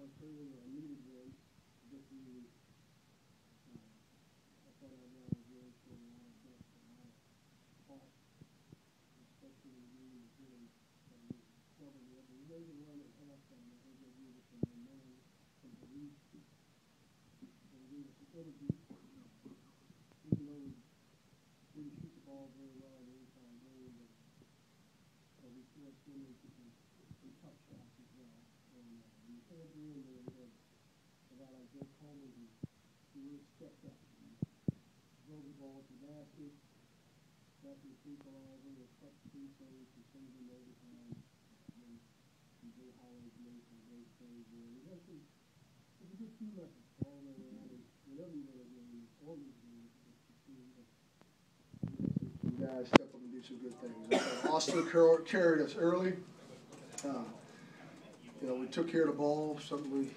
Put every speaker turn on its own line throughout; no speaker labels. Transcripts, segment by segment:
was certainly a needed win. Just really, I thought our guys really showed a lot of depth, a lot of heart, especially in the game that really struggled with. We made the run at halftime. I think they gave us some momentum, some belief, and gave us some energy. Even though we didn't shoot the ball very well in the entire game, but we forced them into some tough shots as well. And we had at the end there, we had a guy like Joe Coleman who really stepped up. He drove the ball to the basket, got to the free throw line, really a clutch free throws to save him overtime. And Joe Howard made some great plays there. It was a good team effort all the way around. And whenever you win a game, all these games, it's a team effort. You guys step up and do some good things. Austin carried us early. You know, we took care of the ball, something we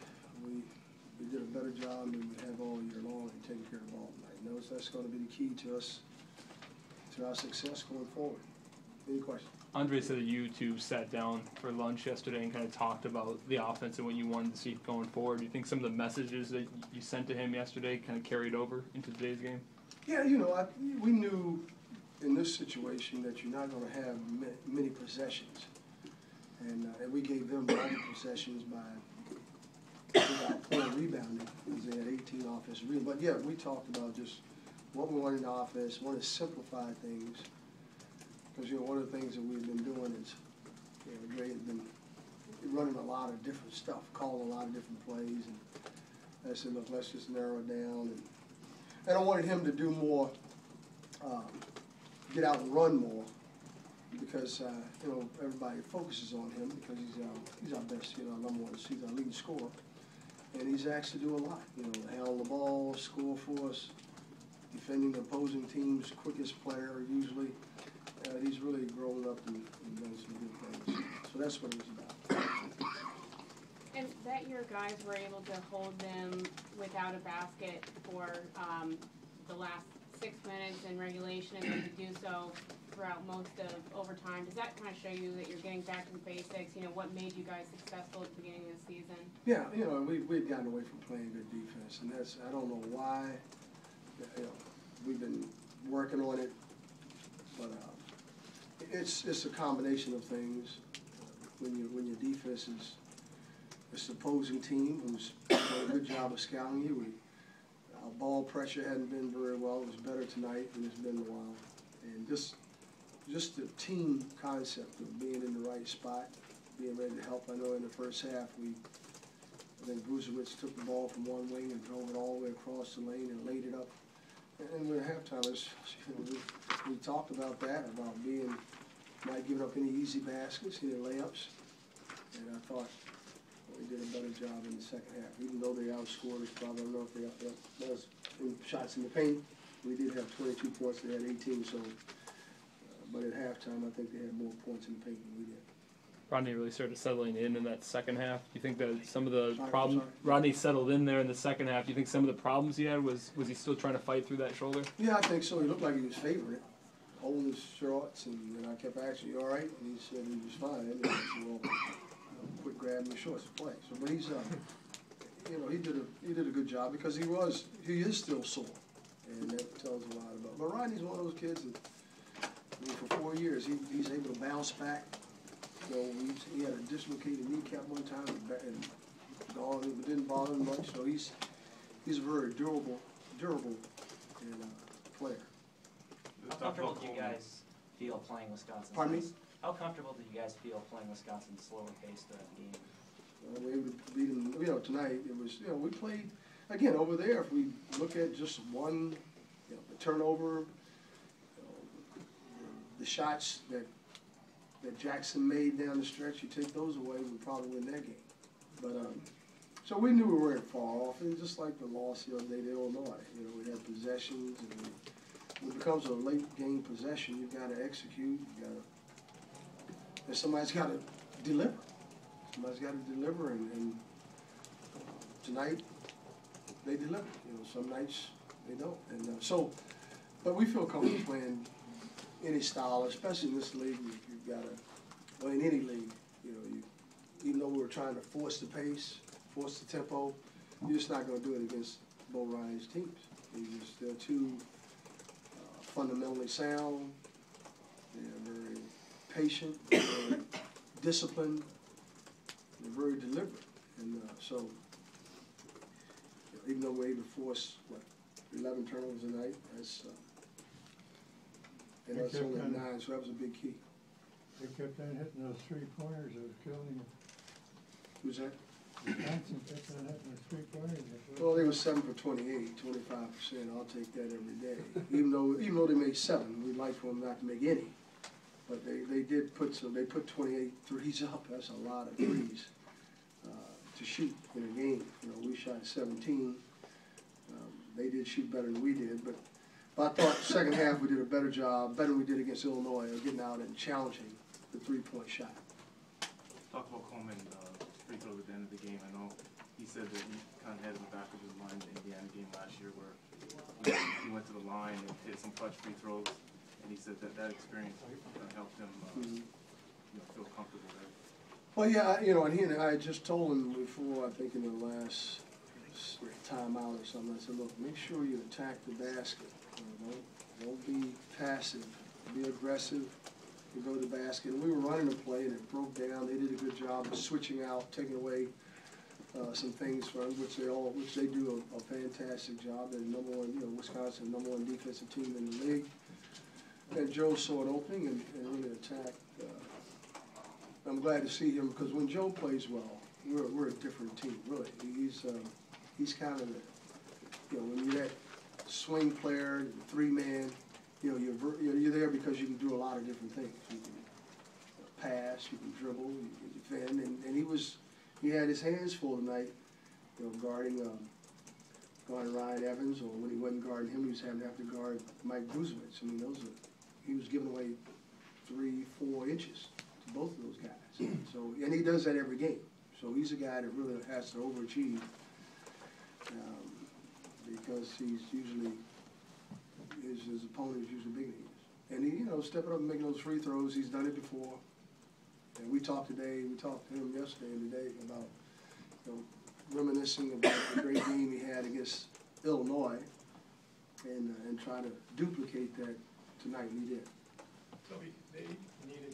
did a better job than we have all year long in taking care of the ball tonight. You know, that's going to be the key to us, to our success going forward. Any questions?
Andre said that you two sat down for lunch yesterday and kind of talked about the offense and what you wanted to see going forward. Do you think some of the messages that you sent to him yesterday kind of carried over into today's game?
Yeah, you know, we knew in this situation that you're not going to have many possessions. And we gave them all the possessions by poor rebounding, because they had 18 offensive rebounds. But yeah, we talked about just what we wanted in offense, wanted to simplify things. Because, you know, one of the things that we've been doing is, you know, Dre has been running a lot of different stuff, calling a lot of different plays. And I said, look, let's just narrow it down. And I wanted him to do more, get out and run more. Because you know, everybody focuses on him because he's our best, you know, number one. He's our leading scorer, and he's asked to do a lot. You know, handle the ball, score for us, defending the opposing team's quickest player usually. He's really grown up and done some good things. So that's what it was about.
And that your guys were able to hold them without a basket for the last 6 minutes in regulation, and then to do so throughout most of overtime. Does that kind of show you that you're getting back to the basics? You know, what made you guys successful at the beginning of the season?
Yeah, you know, we'd gotten away from playing good defense, and that's, I don't know why. You know, we've been working on it, but it's a combination of things. When your defense is it's the opposing team who's done a good job of scouting you. Our ball pressure hadn't been very well. It was better tonight than it's been in a while, and just the team concept of being in the right spot, being ready to help. I know in the first half I think Brusewitz took the ball from one wing and drove it all the way across the lane and laid it up. And when halftime, we talked about that, about being not giving up any easy baskets, any layups. And I thought we did a better job in the second half. Even though they outscored us, probably, I don't know if they that was in shots in the paint. We did have 22 points. They had 18. So, but at halftime, I think they had more points in the paint than we did.
Rodney really started settling in that second half. Do you think that some of the problems Rodney settled in there in the second half? Do you think some of the problems he had was he still trying to fight through that shoulder?
Yeah, I think so. He looked like he was favoring it, holding his shorts, and I kept asking, "You all right?" And he said he was fine. And I said, "Well, quit grabbing the shorts to play." So, but he's, you know, he did a good job because he is still sore, and that tells a lot about. But Rodney's one of those kids that, I mean, for 4 years he's able to bounce back. You know, he had a dislocated kneecap one time and gone. It didn't bother him much. So he's a very durable player.
How comfortable do you guys feel playing Wisconsin?
Pardon me?
How comfortable did you guys feel playing Wisconsin's slower pace throughout the game?
We were able to beat them. You know, tonight it was. You know, we played again over there. If we look at just one, you know, the turnover, you know, the shots that Jackson made down the stretch, you take those away, we probably win that game. But so we knew we weren't far off. It was just like the loss the other day to Illinois. You know, we had possessions, and when it becomes a late game possession, you've got to execute. And somebody's got to deliver. Somebody's got to deliver, and tonight they deliver. You know, some nights they don't. And so, but we feel comfortable playing any style, especially in this league. You've got to, well, in any league, you know, even though we were trying to force the pace, force the tempo. You're just not gonna do it against Bo Ryan's teams. They're too fundamentally sound, they're very patient, very disciplined, they're very deliberate. And so, even though we're able to force, 11 turnovers a night, and that's only 9, so that was a big key.
They kept on hitting those 3-pointers, it was killing them.
Who's that?
Johnson kept on hitting those 3-pointers.
Well, they were 7 for 28, 25%. I'll take that every day. Even though they made 7, we'd like for them not to make any. But they did put 28 threes up. That's a lot of threes to shoot in a game. You know, we shot 17. They did shoot better than we did, but I thought the second half we did a better job, better than we did against Illinois, of getting out and challenging the 3-point shot.
Talk about Coleman free throws at the end of the game. I know he said that he kind of had in the back of his mind the Indiana game last year where he went to the line and hit some clutch free throws, and he said that experience helped him feel comfortable there.
Well, yeah, and he and I just told him before, I think in the last timeout or something, I said, look, make sure you attack the basket. Don't be passive. Be aggressive. You go to the basket. And we were running the play, and it broke down. They did a good job of switching out, taking away some things from which they do a fantastic job. They're #1, Wisconsin #1 defensive team in the league. And Joe saw an opening and really attacked. I'm glad to see him because when Joe plays well, we're a different team. Really, he's kind of when you're that swing player, 3-man, you're there because you can do a lot of different things. You can pass, you can dribble, you can defend, and he had his hands full tonight, guarding Ryan Evans, or when he wasn't guarding him, he was having to have to guard Mike Buzovich. I mean, he was giving away 3-4 inches to both of those guys. So, and he does that every game. So he's a guy that really has to overachieve. Because his opponent is usually bigger than he is. And he, stepping up and making those free throws, he's done it before. And we talked to him yesterday and today about, reminiscing about the great game he had against Illinois and trying to duplicate that tonight, and he did.
So they needed